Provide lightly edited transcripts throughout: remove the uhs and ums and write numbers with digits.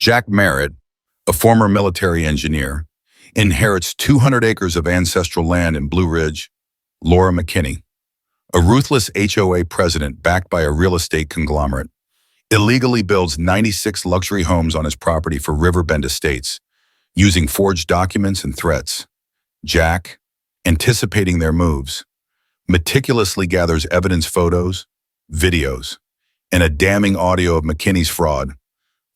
Jack Merritt, a former military engineer, inherits 200 acres of ancestral land in Blue Ridge. Laura McKinney, a ruthless HOA president backed by a real estate conglomerate, illegally builds 96 luxury homes on his property for Riverbend Estates, using forged documents and threats. Jack, anticipating their moves, meticulously gathers evidence photos, videos, and a damning audio of McKinney's fraud.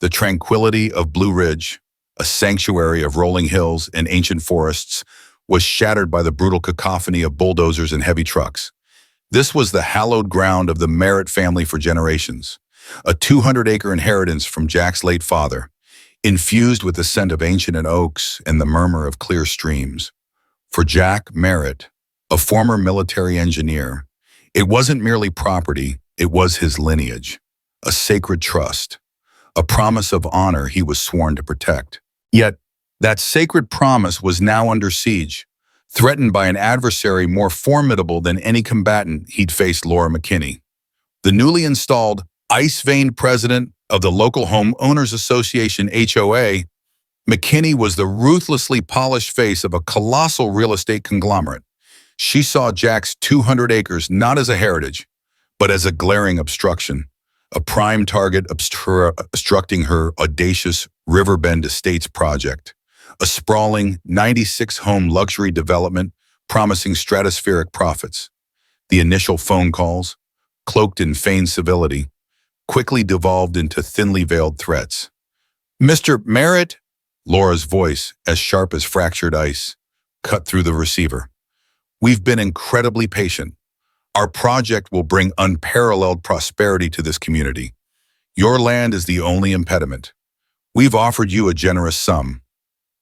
The tranquility of Blue Ridge, a sanctuary of rolling hills and ancient forests, was shattered by the brutal cacophony of bulldozers and heavy trucks. This was the hallowed ground of the Merritt family for generations, a 200-acre inheritance from Jack's late father, infused with the scent of ancient oaks and the murmur of clear streams. For Jack Merritt, a former military engineer, it wasn't merely property, it was his lineage, a sacred trust, a promise of honor he was sworn to protect. Yet, that sacred promise was now under siege, threatened by an adversary more formidable than any combatant he'd faced. Laura McKinney, the newly installed ice-veined president of the local Home Owners Association HOA. McKinney was the ruthlessly polished face of a colossal real estate conglomerate. She saw Jack's 200 acres not as a heritage, but as a glaring obstruction, a prime target obstructing her audacious Riverbend Estates project, a sprawling 96-home luxury development promising stratospheric profits. The initial phone calls, cloaked in feigned civility, quickly devolved into thinly veiled threats. "Mr. Merritt," Laura's voice, as sharp as fractured ice, cut through the receiver. "We've been incredibly patient. Our project will bring unparalleled prosperity to this community. Your land is the only impediment. We've offered you a generous sum."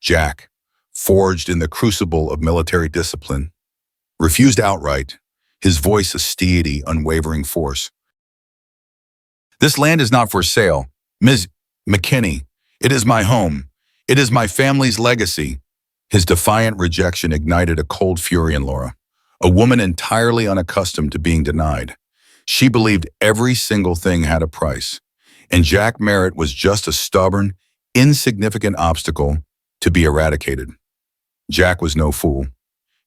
Jack, forged in the crucible of military discipline, refused outright, his voice a steady, unwavering force. "This land is not for sale, Ms. McKinney. It is my home. It is my family's legacy." His defiant rejection ignited a cold fury in Laura, a woman entirely unaccustomed to being denied. She believed every single thing had a price, and Jack Merritt was just a stubborn, insignificant obstacle to be eradicated. Jack was no fool.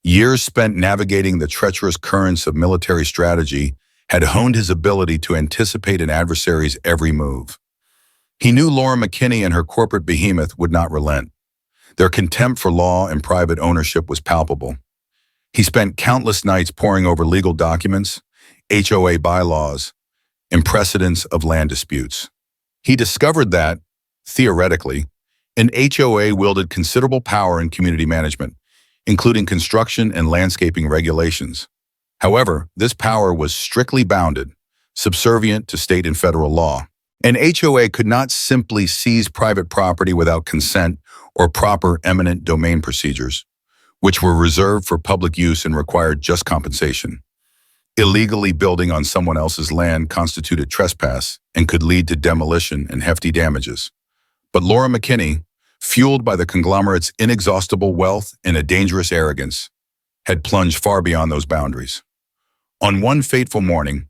Years spent navigating the treacherous currents of military strategy had honed his ability to anticipate an adversary's every move. He knew Laura McKinney and her corporate behemoth would not relent. Their contempt for law and private ownership was palpable. He spent countless nights poring over legal documents, HOA bylaws, and precedents of land disputes. He discovered that, theoretically, an HOA wielded considerable power in community management, including construction and landscaping regulations. However, this power was strictly bounded, subservient to state and federal law. An HOA could not simply seize private property without consent or proper eminent domain procedures, which were reserved for public use and required just compensation. Illegally building on someone else's land constituted trespass and could lead to demolition and hefty damages. But Laura McKinney, fueled by the conglomerate's inexhaustible wealth and a dangerous arrogance, had plunged far beyond those boundaries. On one fateful morning,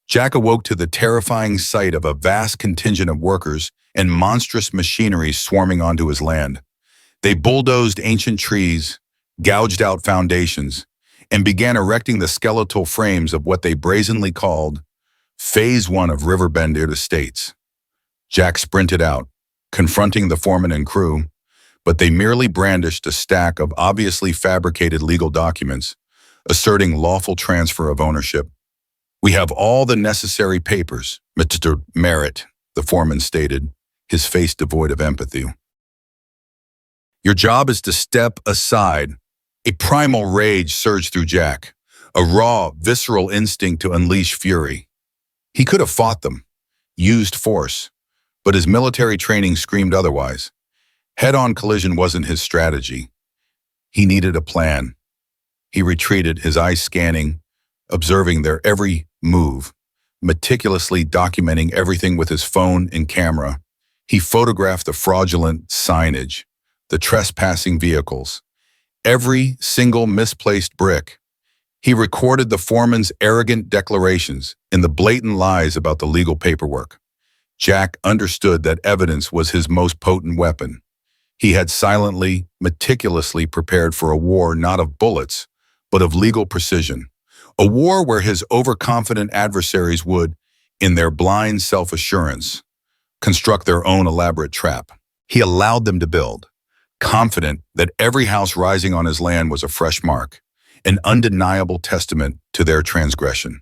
Jack awoke to the terrifying sight of a vast contingent of workers and monstrous machinery swarming onto his land. They bulldozed ancient trees, gouged out foundations, and began erecting the skeletal frames of what they brazenly called Phase 1 of Riverbend Estates. Jack sprinted out, confronting the foreman and crew, but they merely brandished a stack of obviously fabricated legal documents, asserting lawful transfer of ownership. "We have all the necessary papers, Mr. Merritt," the foreman stated, his face devoid of empathy. "Your job is to step aside." A primal rage surged through Jack, a raw, visceral instinct to unleash fury. He could have fought them, used force, but his military training screamed otherwise. Head-on collision wasn't his strategy. He needed a plan. He retreated, his eyes scanning, observing their every move, meticulously documenting everything with his phone and camera. He photographed the fraudulent signage, the trespassing vehicles, every single misplaced brick. He recorded the foreman's arrogant declarations and the blatant lies about the legal paperwork. Jack understood that evidence was his most potent weapon. He had silently, meticulously prepared for a war not of bullets, but of legal precision. A war where his overconfident adversaries would, in their blind self-assurance, construct their own elaborate trap. He allowed them to build, confident that every house rising on his land was a fresh mark, an undeniable testament to their transgression,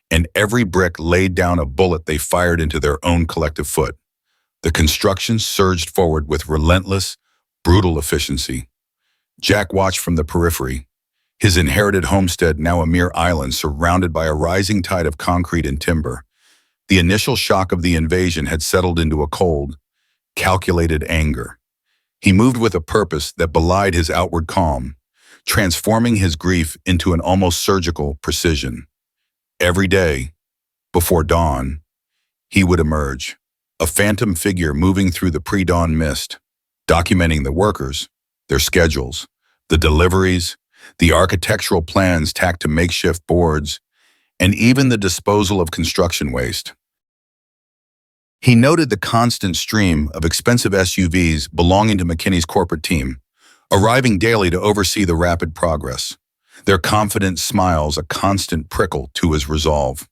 and every brick laid down a bullet they fired into their own collective foot. The construction surged forward with relentless, brutal efficiency. Jack watched from the periphery, his inherited homestead now a mere island surrounded by a rising tide of concrete and timber. The initial shock of the invasion had settled into a cold, calculated anger. He moved with a purpose that belied his outward calm, transforming his grief into an almost surgical precision. Every day, before dawn, he would emerge, a phantom figure moving through the pre-dawn mist, documenting the workers, their schedules, the deliveries, the architectural plans tacked to makeshift boards, and even the disposal of construction waste. He noted the constant stream of expensive SUVs belonging to McKinney's corporate team, arriving daily to oversee the rapid progress, their confident smiles a constant prickle to his resolve.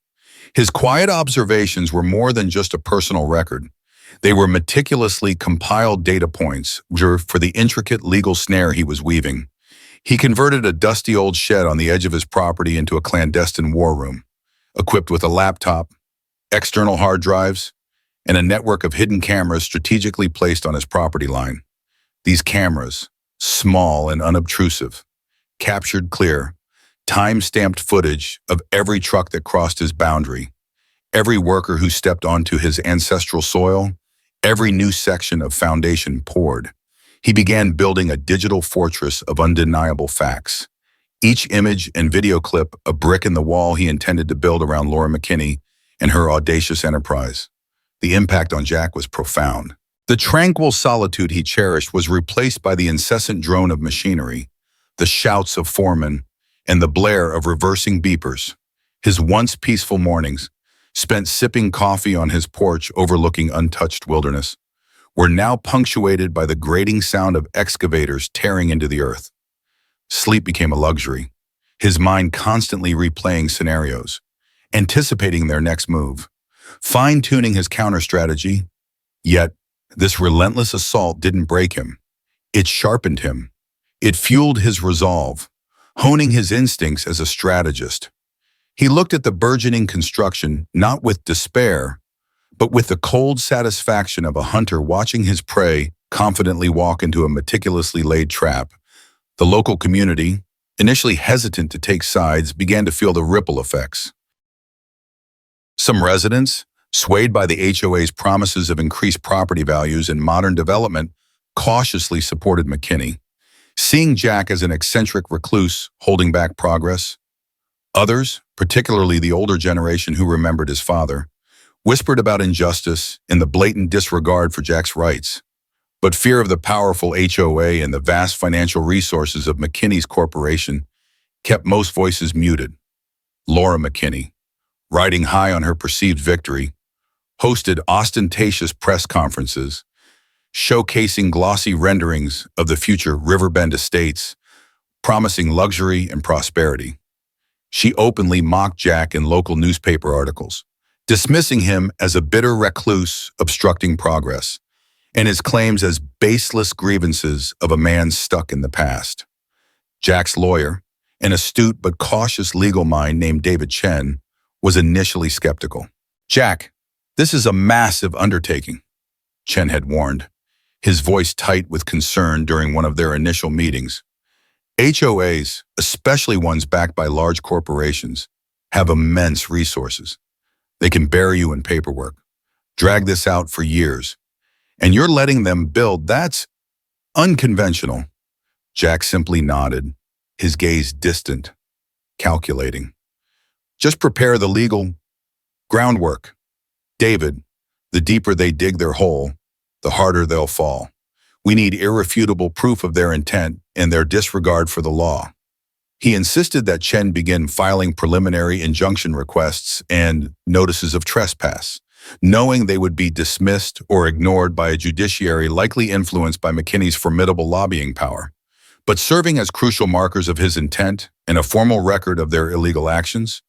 His quiet observations were more than just a personal record. They were meticulously compiled data points for the intricate legal snare he was weaving. He converted a dusty old shed on the edge of his property into a clandestine war room, equipped with a laptop, external hard drives, and a network of hidden cameras strategically placed on his property line. These cameras, small and unobtrusive, captured clear, time-stamped footage of every truck that crossed his boundary, every worker who stepped onto his ancestral soil, every new section of foundation poured. He began building a digital fortress of undeniable facts. Each image and video clip a brick in the wall he intended to build around Laura McKinney and her audacious enterprise. The impact on Jack was profound. The tranquil solitude he cherished was replaced by the incessant drone of machinery, the shouts of foremen, and the blare of reversing beepers. His once peaceful mornings, spent sipping coffee on his porch overlooking untouched wilderness, were now punctuated by the grating sound of excavators tearing into the earth. Sleep became a luxury, his mind constantly replaying scenarios, anticipating their next move, fine-tuning his counter-strategy. Yet, this relentless assault didn't break him. It sharpened him. It fueled his resolve, honing his instincts as a strategist. He looked at the burgeoning construction not with despair, but with the cold satisfaction of a hunter watching his prey confidently walk into a meticulously laid trap. The local community, initially hesitant to take sides, began to feel the ripple effects. Some residents, swayed by the HOA's promises of increased property values and modern development, cautiously supported McKinney, seeing Jack as an eccentric recluse holding back progress. Others, particularly the older generation who remembered his father, whispered about injustice and the blatant disregard for Jack's rights. But fear of the powerful HOA and the vast financial resources of McKinney's corporation kept most voices muted. Laura McKinney, riding high on her perceived victory, hosted ostentatious press conferences, showcasing glossy renderings of the future Riverbend estates, promising luxury and prosperity. She openly mocked Jack in local newspaper articles, dismissing him as a bitter recluse obstructing progress, and his claims as baseless grievances of a man stuck in the past. Jack's lawyer, an astute but cautious legal mind named David Chen, was initially skeptical. "Jack, this is a massive undertaking," Chen had warned, his voice tight with concern during one of their initial meetings. HOAs, especially ones backed by large corporations, have immense resources. They can bury you in paperwork, drag this out for years, and you're letting them build. That's unconventional. Jack simply nodded, his gaze distant, calculating. "Just prepare the legal groundwork. David, the deeper they dig their hole, the harder they'll fall. We need irrefutable proof of their intent and their disregard for the law." He insisted that Chen begin filing preliminary injunction requests and notices of trespass, knowing they would be dismissed or ignored by a judiciary likely influenced by McKinney's formidable lobbying power. But serving as crucial markers of his intent and a formal record of their illegal actions,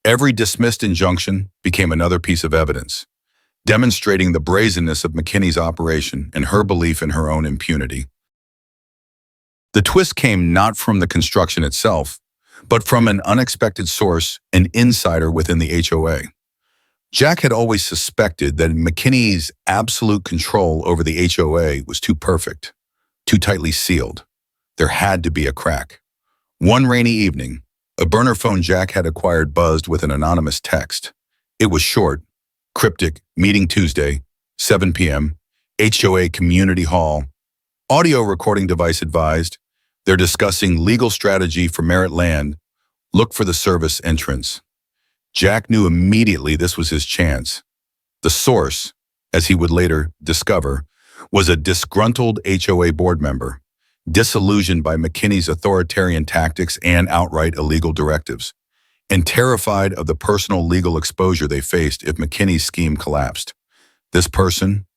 every dismissed injunction became another piece of evidence, demonstrating the brazenness of McKinney's operation and her belief in her own impunity. The twist came not from the construction itself, but from an unexpected source, an insider within the HOA. Jack had always suspected that McKinney's absolute control over the HOA was too perfect, too tightly sealed. There had to be a crack. One rainy evening, a burner phone Jack had acquired buzzed with an anonymous text. It was short, cryptic, meeting Tuesday, 7 p.m., HOA Community Hall. Audio recording device advised. They're discussing legal strategy for Merritt land. Look for the service entrance. Jack knew immediately this was his chance. The source, as he would later discover, was a disgruntled HOA board member, disillusioned by McKinney's authoritarian tactics and outright illegal directives, and terrified of the personal legal exposure they faced if McKinney's scheme collapsed. This person,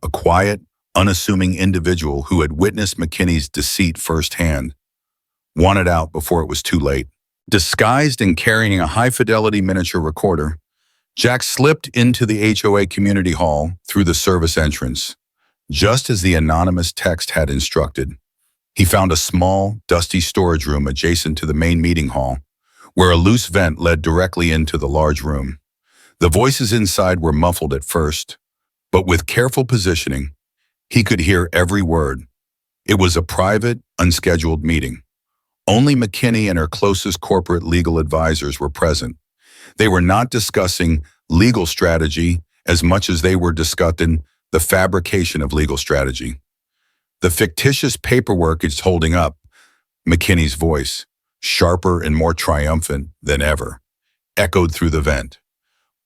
a quiet, unassuming individual who had witnessed McKinney's deceit firsthand, wanted out before it was too late. Disguised and carrying a high-fidelity miniature recorder, Jack slipped into the HOA community hall through the service entrance, just as the anonymous text had instructed. He found a small, dusty storage room adjacent to the main meeting hall, where a loose vent led directly into the large room. The voices inside were muffled at first, but with careful positioning, he could hear every word. It was a private, unscheduled meeting. Only McKinney and her closest corporate legal advisors were present. They were not discussing legal strategy as much as they were discussing the fabrication of legal strategy. The fictitious paperwork is holding up, McKinney's voice, sharper and more triumphant than ever, echoed through the vent.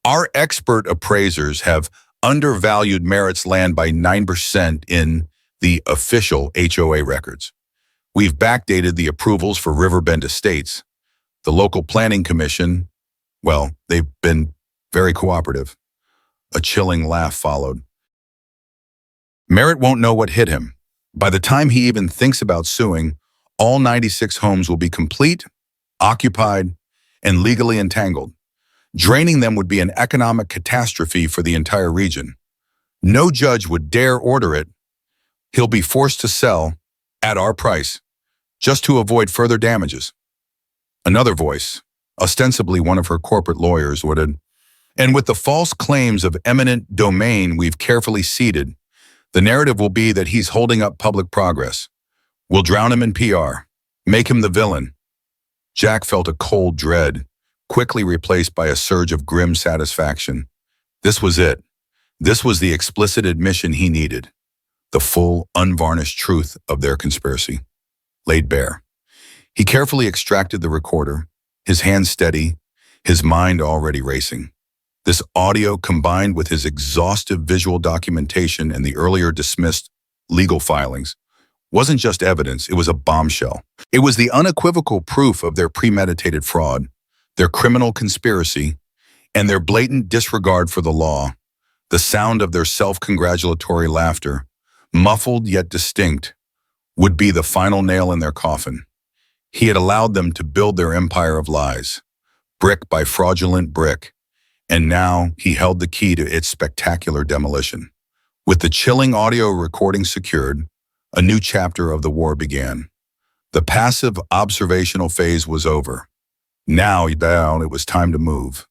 Our expert appraisers have undervalued Merritt's land by 9% in the official HOA records. We've backdated the approvals for Riverbend Estates. The local planning commission, well, they've been very cooperative. A chilling laugh followed. Merritt won't know what hit him. By the time he even thinks about suing, all 96 homes will be complete, occupied, and legally entangled. Draining them would be an economic catastrophe for the entire region. No judge would dare order it. He'll be forced to sell at our price, just to avoid further damages. Another voice, ostensibly one of her corporate lawyers, would add, and with the false claims of eminent domain we've carefully seeded, the narrative will be that he's holding up public progress. We'll drown him in PR, make him the villain. Jack felt a cold dread, quickly replaced by a surge of grim satisfaction. This was it. This was the explicit admission he needed. The full, unvarnished truth of their conspiracy, laid bare. He carefully extracted the recorder, his hands steady, his mind already racing. This audio, combined with his exhaustive visual documentation and the earlier dismissed legal filings, wasn't just evidence, it was a bombshell. It was the unequivocal proof of their premeditated fraud, their criminal conspiracy, and their blatant disregard for the law. The sound of their self-congratulatory laughter, muffled yet distinct, would be the final nail in their coffin. He had allowed them to build their empire of lies, brick by fraudulent brick, and now he held the key to its spectacular demolition. With the chilling audio recording secured, a new chapter of the war began. The passive observational phase was over. Now it was time to move.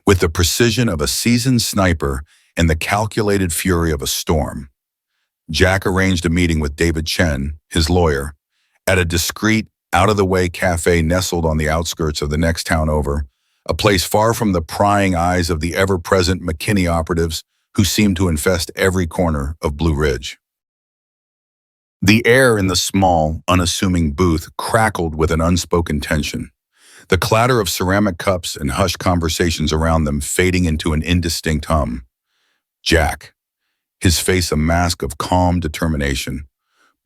With the precision of a seasoned sniper and the calculated fury of a storm, Jack arranged a meeting with David Chen, his lawyer, at a discreet, out-of-the-way cafe nestled on the outskirts of the next town over, a place far from the prying eyes of the ever-present McKinney operatives who seemed to infest every corner of Blue Ridge. The air in the small, unassuming booth crackled with an unspoken tension, the clatter of ceramic cups and hushed conversations around them fading into an indistinct hum. Jack, his face a mask of calm determination,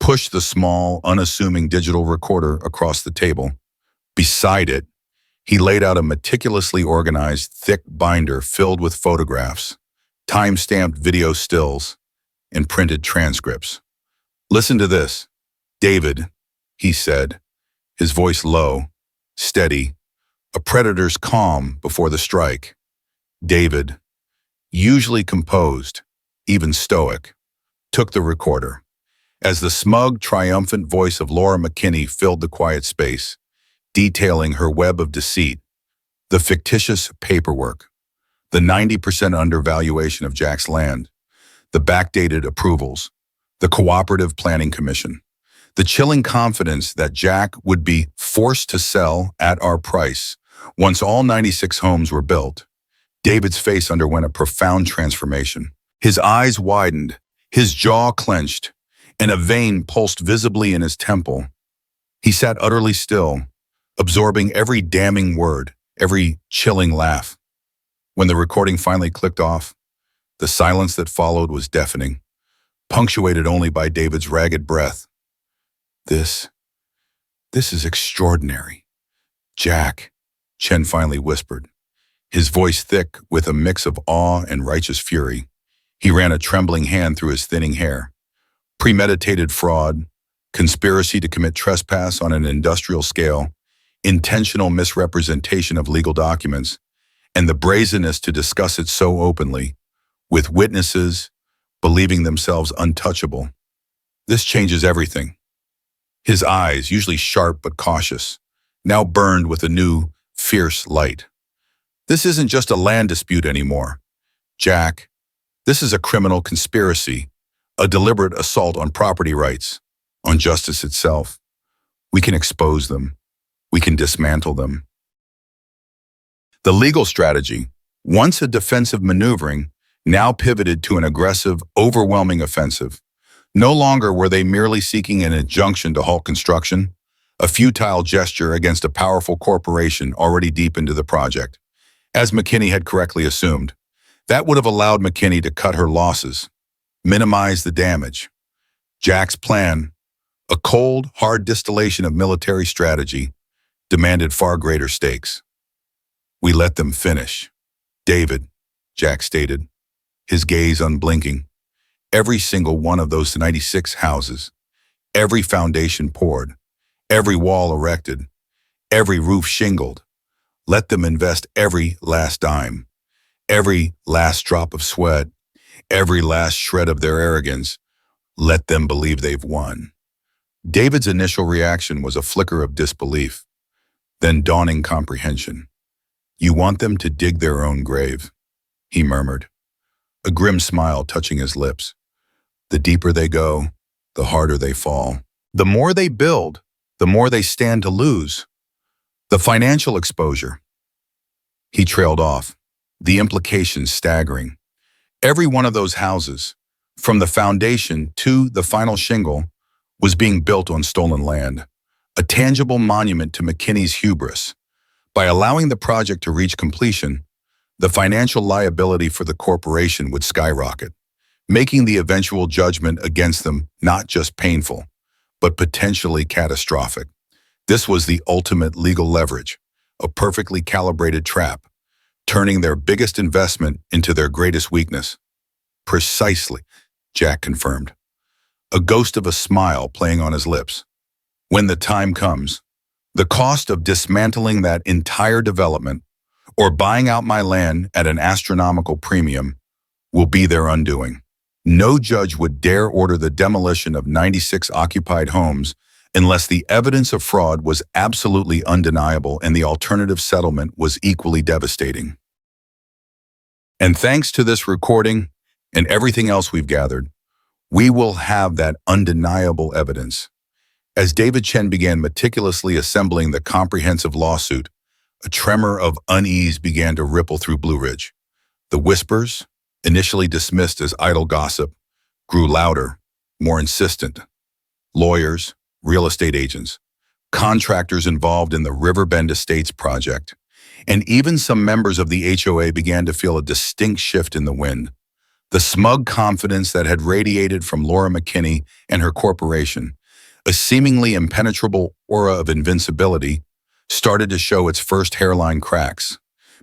pushed the small, unassuming digital recorder across the table. Beside it, he laid out a meticulously organized, thick binder filled with photographs, time-stamped video stills, and printed transcripts. "Listen to this. David," he said, his voice low, steady, a predator's calm before the strike. David, usually composed, even stoic, took the recorder. As the smug, triumphant voice of Laura McKinney filled the quiet space, detailing her web of deceit, the fictitious paperwork, the 90% undervaluation of Jack's land, the backdated approvals, the cooperative planning commission, the chilling confidence that Jack would be forced to sell at our price once all 96 homes were built. David's face underwent a profound transformation. His eyes widened, his jaw clenched, and a vein pulsed visibly in his temple. He sat utterly still, absorbing every damning word, every chilling laugh. When the recording finally clicked off, the silence that followed was deafening, punctuated only by David's ragged breath. This is extraordinary. Jack, Chen finally whispered, his voice thick with a mix of awe and righteous fury. He ran a trembling hand through his thinning hair. Premeditated fraud, conspiracy to commit trespass on an industrial scale, intentional misrepresentation of legal documents, and the brazenness to discuss it so openly, with witnesses believing themselves untouchable. This changes everything. His eyes, usually sharp but cautious, now burned with a new, fierce light. This isn't just a land dispute anymore. Jack, this is a criminal conspiracy, a deliberate assault on property rights, on justice itself. We can expose them. We can dismantle them. The legal strategy, once a defensive maneuvering, now pivoted to an aggressive, overwhelming offensive. No longer were they merely seeking an injunction to halt construction, a futile gesture against a powerful corporation already deep into the project. As McKinney had correctly assumed, that would have allowed McKinney to cut her losses, minimize the damage. Jack's plan, a cold, hard distillation of military strategy, demanded far greater stakes. "We let them finish. David," Jack stated, his gaze unblinking. "Every single one of those 96 houses, every foundation poured, every wall erected, every roof shingled, let them invest every last dime, every last drop of sweat, every last shred of their arrogance. Let them believe they've won." David's initial reaction was a flicker of disbelief, then dawning comprehension. "You want them to dig their own grave," he murmured, a grim smile touching his lips. "The deeper they go, the harder they fall. The more they build, the more they stand to lose. The financial exposure." He trailed off, the implications staggering. Every one of those houses, from the foundation to the final shingle, was being built on stolen land, a tangible monument to McKinney's hubris. By allowing the project to reach completion, the financial liability for the corporation would skyrocket, making the eventual judgment against them not just painful, but potentially catastrophic. This was the ultimate legal leverage, a perfectly calibrated trap, turning their biggest investment into their greatest weakness. "Precisely," Jack confirmed, a ghost of a smile playing on his lips. "When the time comes, the cost of dismantling that entire development or buying out my land at an astronomical premium will be their undoing. No judge would dare order the demolition of 96 occupied homes unless the evidence of fraud was absolutely undeniable and the alternative settlement was equally devastating." And thanks to this recording and everything else we've gathered, we will have that undeniable evidence. As David Chen began meticulously assembling the comprehensive lawsuit, a tremor of unease began to ripple through Blue Ridge. The whispers, initially dismissed as idle gossip, grew louder, more insistent. Lawyers, real estate agents, contractors involved in the Riverbend Estates project, and even some members of the HOA began to feel a distinct shift in the wind. The smug confidence that had radiated from Laura McKinney and her corporation, a seemingly impenetrable aura of invincibility, started to show its first hairline cracks.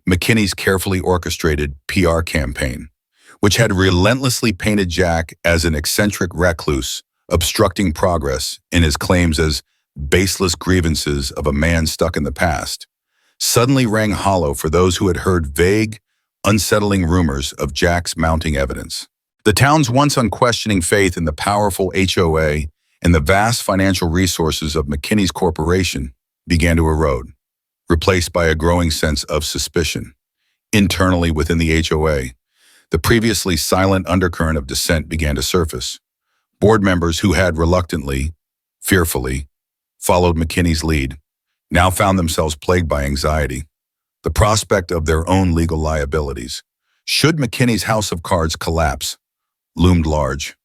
McKinney's carefully orchestrated PR campaign, which had relentlessly painted Jack as an eccentric recluse, obstructing progress in his claims as baseless grievances of a man stuck in the past, suddenly rang hollow for those who had heard vague, unsettling rumors of Jack's mounting evidence. The town's once unquestioning faith in the powerful HOA and the vast financial resources of McKinney's corporation began to erode, replaced by a growing sense of suspicion. Internally within the HOA, the previously silent undercurrent of dissent began to surface. Board members who had reluctantly, fearfully, followed McKinney's lead now found themselves plagued by anxiety, the prospect of their own legal liabilities. Should McKinney's house of cards collapse, loomed large.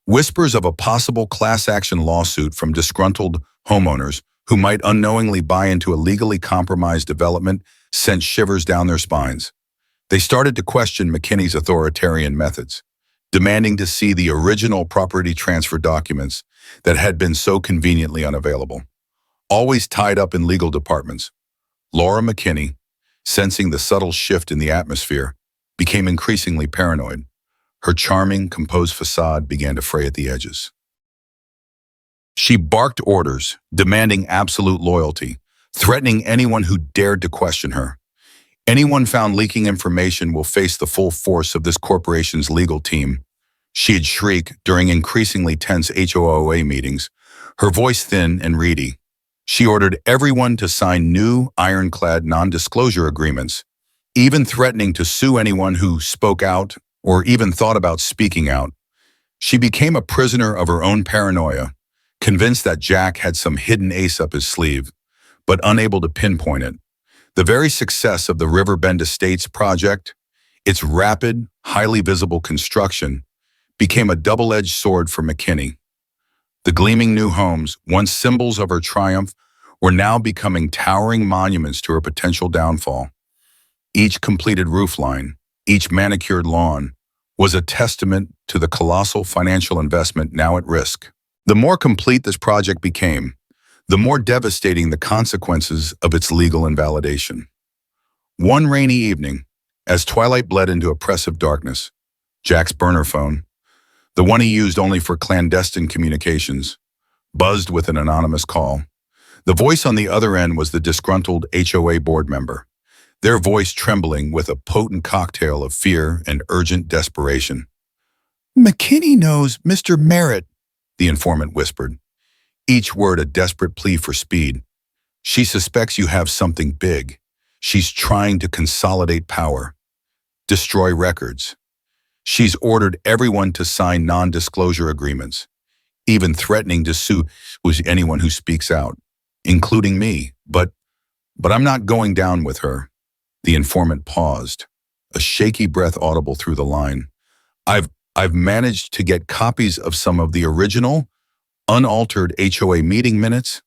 Whispers of a possible class action lawsuit from disgruntled homeowners who might unknowingly buy into a legally compromised development sent shivers down their spines. They started to question McKinney's authoritarian methods, demanding to see the original property transfer documents that had been so conveniently unavailable. Always tied up in legal departments, Laura McKinney, sensing the subtle shift in the atmosphere, became increasingly paranoid. Her charming, composed facade began to fray at the edges. She barked orders, demanding absolute loyalty, threatening anyone who dared to question her. Anyone found leaking information will face the full force of this corporation's legal team, she'd shriek during increasingly tense HOA meetings, her voice thin and reedy. She ordered everyone to sign new, ironclad non-disclosure agreements, even threatening to sue anyone who spoke out or even thought about speaking out. She became a prisoner of her own paranoia, convinced that Jack had some hidden ace up his sleeve, but unable to pinpoint it. The very success of the Riverbend Estates project, its rapid, highly visible construction, became a double-edged sword for McKinney. The gleaming new homes, once symbols of her triumph, were now becoming towering monuments to her potential downfall. Each completed roofline, each manicured lawn, was a testament to the colossal financial investment now at risk. The more complete this project became, the more devastating the consequences of its legal invalidation. One rainy evening, as twilight bled into oppressive darkness, Jack's burner phone, the one he used only for clandestine communications, buzzed with an anonymous call. The voice on the other end was the disgruntled HOA board member, their voice trembling with a potent cocktail of fear and urgent desperation. "McKinney knows Mr. Merritt," the informant whispered, each word a desperate plea for speed. "She suspects you have something big. She's trying to consolidate power, destroy records. She's ordered everyone to sign non-disclosure agreements, even threatening to sue anyone who speaks out, including me. But I'm not going down with her." The informant paused, a shaky breath audible through the line. I've managed to get copies of some of the original, unaltered HOA meeting minutes.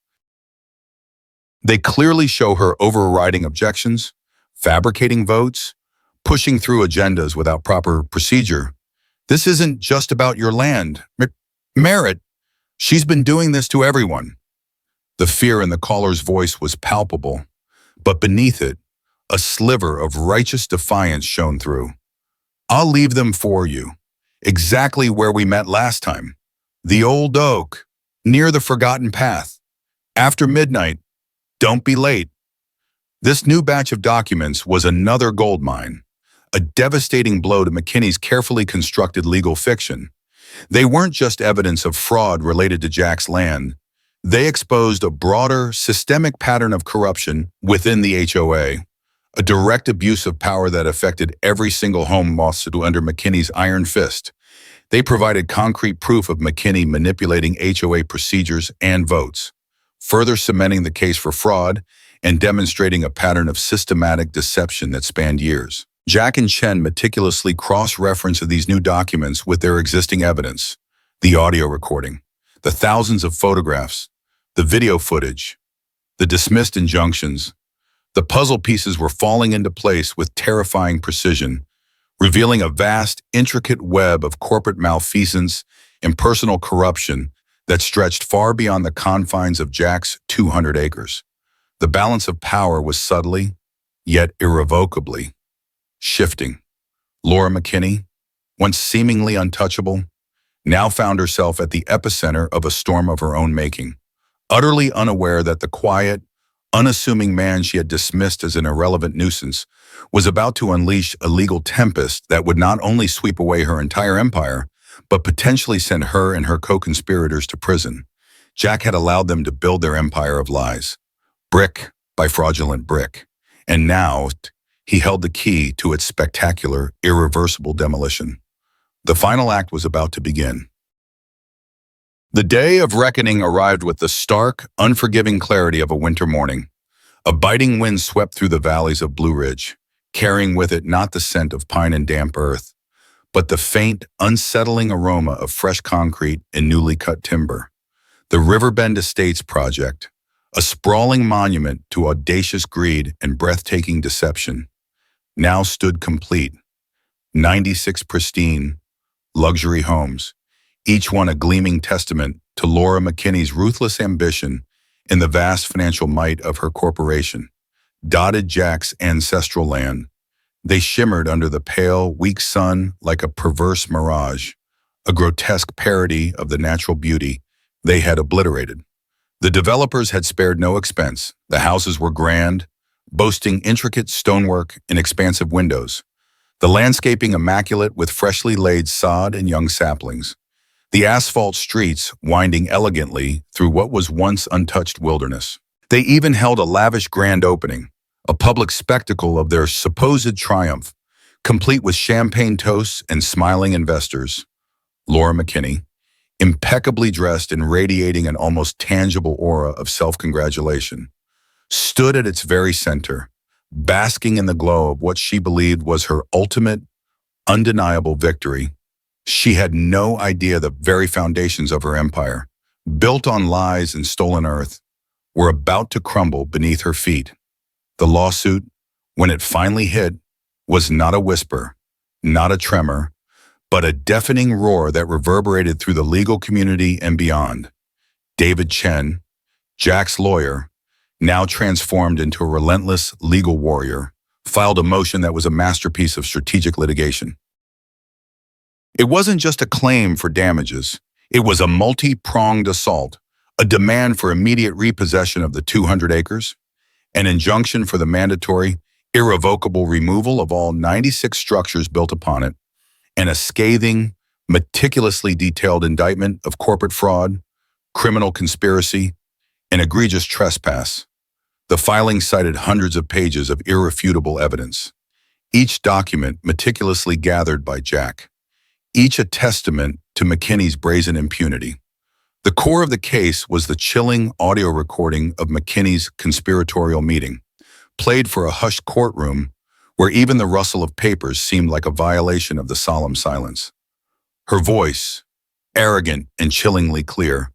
They clearly show her overriding objections, fabricating votes, pushing through agendas without proper procedure. This isn't just about your land. Merritt, she's been doing this to everyone. The fear in the caller's voice was palpable, but beneath it, a sliver of righteous defiance shone through. "I'll leave them for you, exactly where we met last time. The old oak, near the forgotten path. After midnight, don't be late." This new batch of documents was another goldmine, a devastating blow to McKinney's carefully constructed legal fiction. They weren't just evidence of fraud related to Jack's land. They exposed a broader, systemic pattern of corruption within the HOA, a direct abuse of power that affected every single home lawsuit under McKinney's iron fist. They provided concrete proof of McKinney manipulating HOA procedures and votes, further cementing the case for fraud and demonstrating a pattern of systematic deception that spanned years. Jack and Chen meticulously cross-referenced these new documents with their existing evidence, the audio recording, the thousands of photographs, the video footage, the dismissed injunctions. The puzzle pieces were falling into place with terrifying precision, revealing a vast, intricate web of corporate malfeasance and personal corruption that stretched far beyond the confines of Jack's 200 acres. The balance of power was subtly, yet irrevocably, shifting. Laura McKinney, once seemingly untouchable, now found herself at the epicenter of a storm of her own making, utterly unaware that the quiet, unassuming man she had dismissed as an irrelevant nuisance was about to unleash a legal tempest that would not only sweep away her entire empire, but potentially send her and her co-conspirators to prison. Jack had allowed them to build their empire of lies, brick by fraudulent brick, and now he held the key to its spectacular, irreversible demolition. The final act was about to begin. The day of reckoning arrived with the stark, unforgiving clarity of a winter morning. A biting wind swept through the valleys of Blue Ridge, carrying with it not the scent of pine and damp earth, but the faint, unsettling aroma of fresh concrete and newly cut timber. The Riverbend Estates project, a sprawling monument to audacious greed and breathtaking deception, now stood complete. 96 pristine, luxury homes, each one a gleaming testament to Laura McKinney's ruthless ambition and the vast financial might of her corporation, dotted Jack's ancestral land. They shimmered under the pale, weak sun like a perverse mirage, a grotesque parody of the natural beauty they had obliterated. The developers had spared no expense. The houses were grand, boasting intricate stonework and expansive windows, the landscaping immaculate with freshly laid sod and young saplings, the asphalt streets winding elegantly through what was once untouched wilderness. They even held a lavish grand opening, a public spectacle of their supposed triumph, complete with champagne toasts and smiling investors. Laura McKinney, impeccably dressed and radiating an almost tangible aura of self-congratulation, stood at its very center, basking in the glow of what she believed was her ultimate, undeniable victory. She had no idea the very foundations of her empire, built on lies and stolen earth, were about to crumble beneath her feet. The lawsuit, when it finally hit, was not a whisper, not a tremor, but a deafening roar that reverberated through the legal community and beyond. David Chen, Jack's lawyer, now transformed into a relentless legal warrior, filed a motion that was a masterpiece of strategic litigation. It wasn't just a claim for damages. It was a multi-pronged assault, a demand for immediate repossession of the 200 acres, an injunction for the mandatory, irrevocable removal of all 96 structures built upon it, and a scathing, meticulously detailed indictment of corporate fraud, criminal conspiracy, and egregious trespass. The filing cited hundreds of pages of irrefutable evidence, each document meticulously gathered by Jack, each a testament to McKinney's brazen impunity. The core of the case was the chilling audio recording of McKinney's conspiratorial meeting, played for a hushed courtroom where even the rustle of papers seemed like a violation of the solemn silence. Her voice, arrogant and chillingly clear,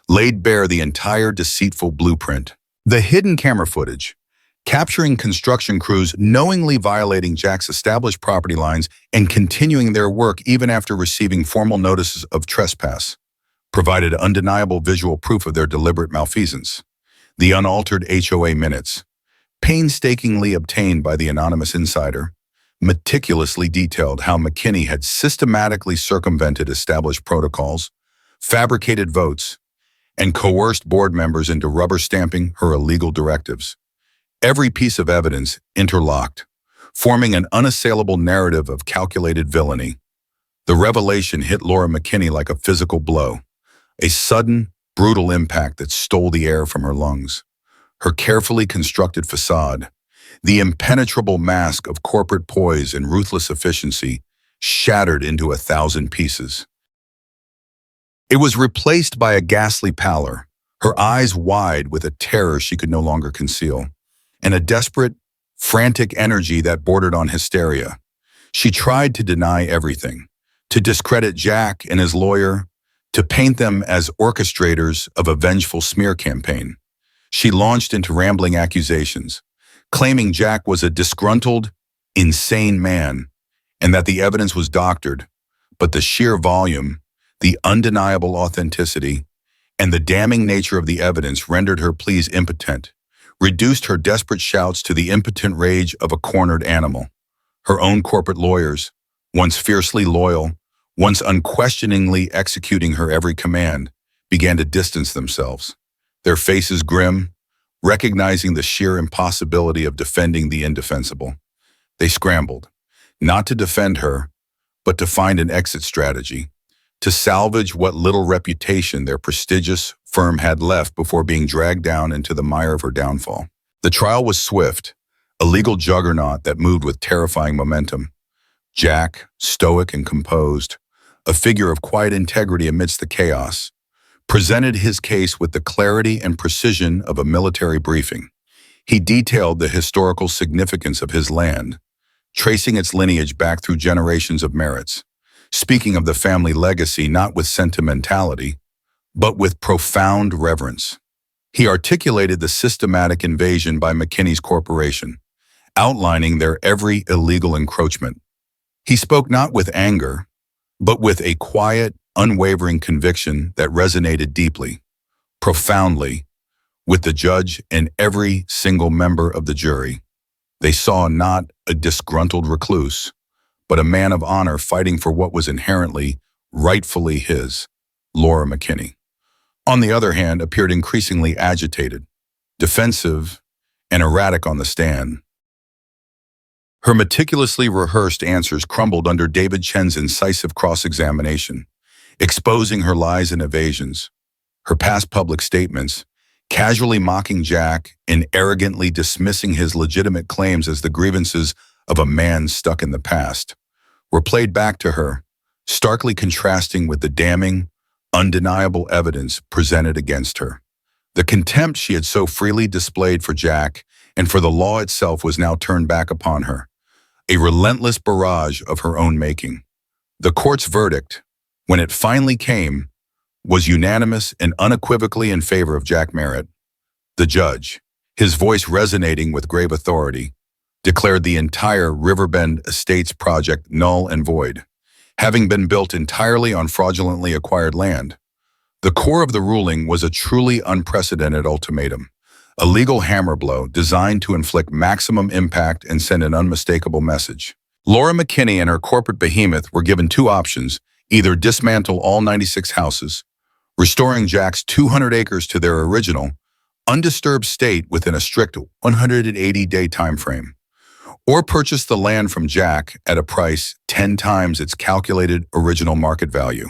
laid bare the entire deceitful blueprint. The hidden camera footage, capturing construction crews knowingly violating Jack's established property lines and continuing their work even after receiving formal notices of trespass, provided undeniable visual proof of their deliberate malfeasance. The unaltered HOA minutes, painstakingly obtained by the anonymous insider, meticulously detailed how McKinney had systematically circumvented established protocols, fabricated votes, and coerced board members into rubber stamping her illegal directives. Every piece of evidence interlocked, forming an unassailable narrative of calculated villainy. The revelation hit Laura McKinney like a physical blow, a sudden, brutal impact that stole the air from her lungs. Her carefully constructed facade, the impenetrable mask of corporate poise and ruthless efficiency, shattered into 1,000 pieces. It was replaced by a ghastly pallor, her eyes wide with a terror she could no longer conceal, and a desperate, frantic energy that bordered on hysteria. She tried to deny everything, to discredit Jack and his lawyer, to paint them as orchestrators of a vengeful smear campaign. She launched into rambling accusations, claiming Jack was a disgruntled, insane man, and that the evidence was doctored, but the sheer volume, the undeniable authenticity, and the damning nature of the evidence rendered her pleas impotent, reduced her desperate shouts to the impotent rage of a cornered animal. Her own corporate lawyers, once fiercely loyal, once unquestioningly executing her every command, began to distance themselves, their faces grim, recognizing the sheer impossibility of defending the indefensible. They scrambled, not to defend her, but to find an exit strategy, to salvage what little reputation their prestigious firm had left before being dragged down into the mire of her downfall. The trial was swift, a legal juggernaut that moved with terrifying momentum. Jack, stoic and composed, a figure of quiet integrity amidst the chaos, presented his case with the clarity and precision of a military briefing. He detailed the historical significance of his land, tracing its lineage back through generations of merits, speaking of the family legacy not with sentimentality, but with profound reverence. He articulated the systematic invasion by McKinney's corporation, outlining their every illegal encroachment. He spoke not with anger, but with a quiet, unwavering conviction that resonated deeply, profoundly, with the judge and every single member of the jury. They saw not a disgruntled recluse, but a man of honor fighting for what was inherently, rightfully his, Laura McKinney. On the other hand, appeared increasingly agitated, defensive, and erratic on the stand. Her meticulously rehearsed answers crumbled under David Chen's incisive cross-examination, exposing her lies and evasions. Her past public statements, casually mocking Jack and arrogantly dismissing his legitimate claims as the grievances of a man stuck in the past, were played back to her, starkly contrasting with the damning, undeniable evidence presented against her. The contempt she had so freely displayed for Jack and for the law itself was now turned back upon her, a relentless barrage of her own making. The court's verdict, when it finally came, was unanimous and unequivocally in favor of Jack Merritt. The judge, his voice resonating with grave authority, declared the entire Riverbend Estates project null and void, having been built entirely on fraudulently acquired land. The core of the ruling was a truly unprecedented ultimatum, a legal hammer blow designed to inflict maximum impact and send an unmistakable message. Laura McKinney and her corporate behemoth were given two options: either dismantle all 96 houses, restoring Jack's 200 acres to their original, undisturbed state within a strict 180-day time frame, or purchase the land from Jack at a price 10 times its calculated original market value.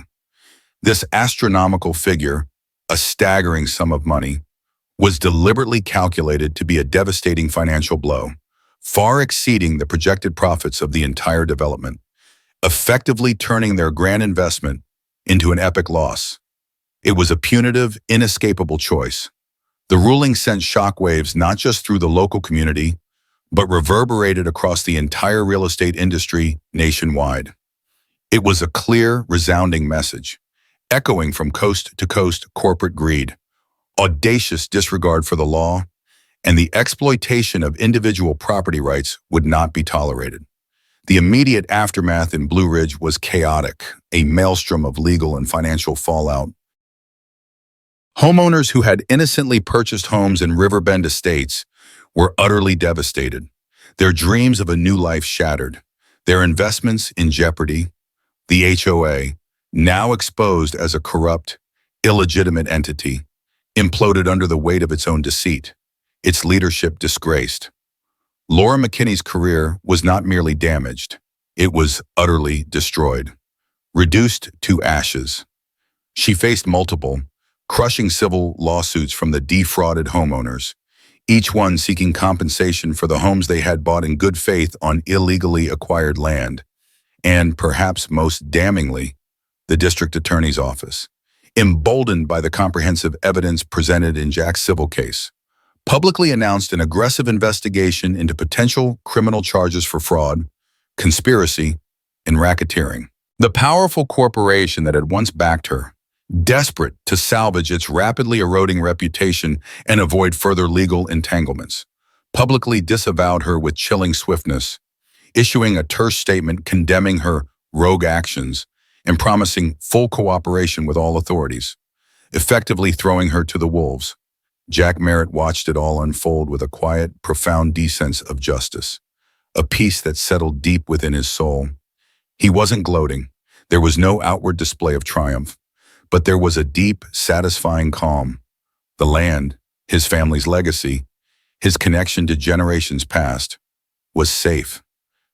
This astronomical figure, a staggering sum of money, was deliberately calculated to be a devastating financial blow, far exceeding the projected profits of the entire development, effectively turning their grand investment into an epic loss. It was a punitive, inescapable choice. The ruling sent shockwaves not just through the local community, but reverberated across the entire real estate industry nationwide. It was a clear, resounding message, echoing from coast to coast corporate greed, audacious disregard for the law, and the exploitation of individual property rights would not be tolerated. The immediate aftermath in Blue Ridge was chaotic, a maelstrom of legal and financial fallout. Homeowners who had innocently purchased homes in Riverbend Estates were utterly devastated, their dreams of a new life shattered, their investments in jeopardy. The HOA, now exposed as a corrupt, illegitimate entity, imploded under the weight of its own deceit, its leadership disgraced. Laura McKinney's career was not merely damaged, it was utterly destroyed, reduced to ashes. She faced multiple, crushing civil lawsuits from the defrauded homeowners, each one seeking compensation for the homes they had bought in good faith on illegally acquired land, and, perhaps most damningly, the district attorney's office, emboldened by the comprehensive evidence presented in Jack's civil case, publicly announced an aggressive investigation into potential criminal charges for fraud, conspiracy, and racketeering. The powerful corporation that had once backed her, desperate to salvage its rapidly eroding reputation and avoid further legal entanglements, publicly disavowed her with chilling swiftness, issuing a terse statement condemning her rogue actions and promising full cooperation with all authorities, effectively throwing her to the wolves. Jack Merritt watched it all unfold with a quiet, profound sense of justice, a peace that settled deep within his soul. He wasn't gloating. There was no outward display of triumph, but there was a deep, satisfying calm. The land, his family's legacy, his connection to generations past, was safe.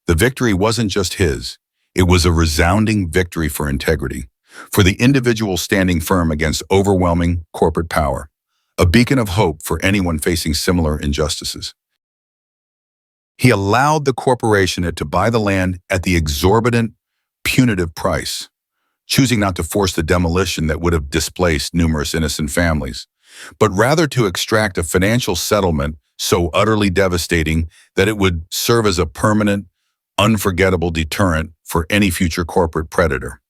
The victory wasn't just his. It was a resounding victory for integrity, for the individual standing firm against overwhelming corporate power, a beacon of hope for anyone facing similar injustices. He allowed the corporation to buy the land at the exorbitant, punitive price, choosing not to force the demolition that would have displaced numerous innocent families, but rather to extract a financial settlement so utterly devastating that it would serve as a permanent, unforgettable deterrent for any future corporate predator.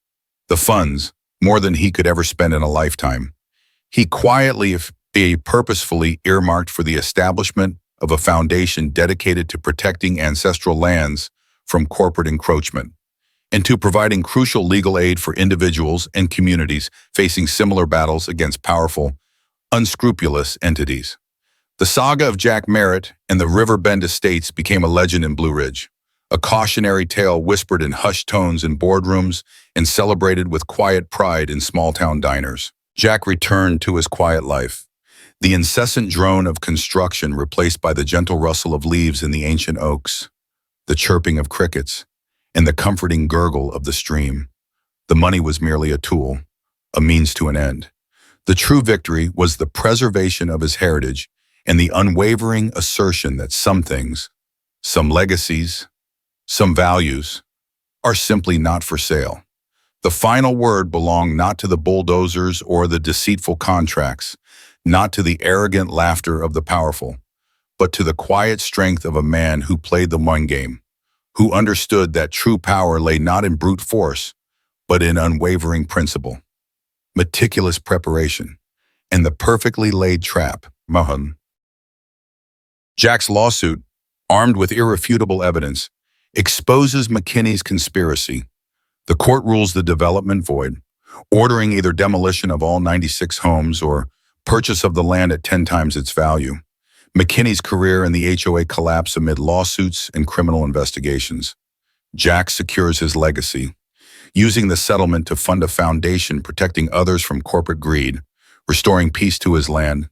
The funds, more than he could ever spend in a lifetime, he quietly, purposefully earmarked for the establishment of a foundation dedicated to protecting ancestral lands from corporate encroachment, and to providing crucial legal aid for individuals and communities facing similar battles against powerful, unscrupulous entities. The saga of Jack Merritt and the Riverbend Estates became a legend in Blue Ridge, a cautionary tale whispered in hushed tones in boardrooms and celebrated with quiet pride in small-town diners. Jack returned to his quiet life, the incessant drone of construction replaced by the gentle rustle of leaves in the ancient oaks, the chirping of crickets, and the comforting gurgle of the stream. The money was merely a tool, a means to an end. The true victory was the preservation of his heritage and the unwavering assertion that some things, some legacies, some values, are simply not for sale. The final word belonged not to the bulldozers or the deceitful contracts, not to the arrogant laughter of the powerful, but to the quiet strength of a man who played the one game, who understood that true power lay not in brute force, but in unwavering principle, meticulous preparation, and the perfectly laid trap, Mahan. Jack's lawsuit, armed with irrefutable evidence, exposes McKinney's conspiracy. The court rules the development void, ordering either demolition of all 96 homes or purchase of the land at 10 times its value. McKinney's career in the HOA collapse amid lawsuits and criminal investigations. Jack secures his legacy, using the settlement to fund a foundation protecting others from corporate greed, restoring peace to his land,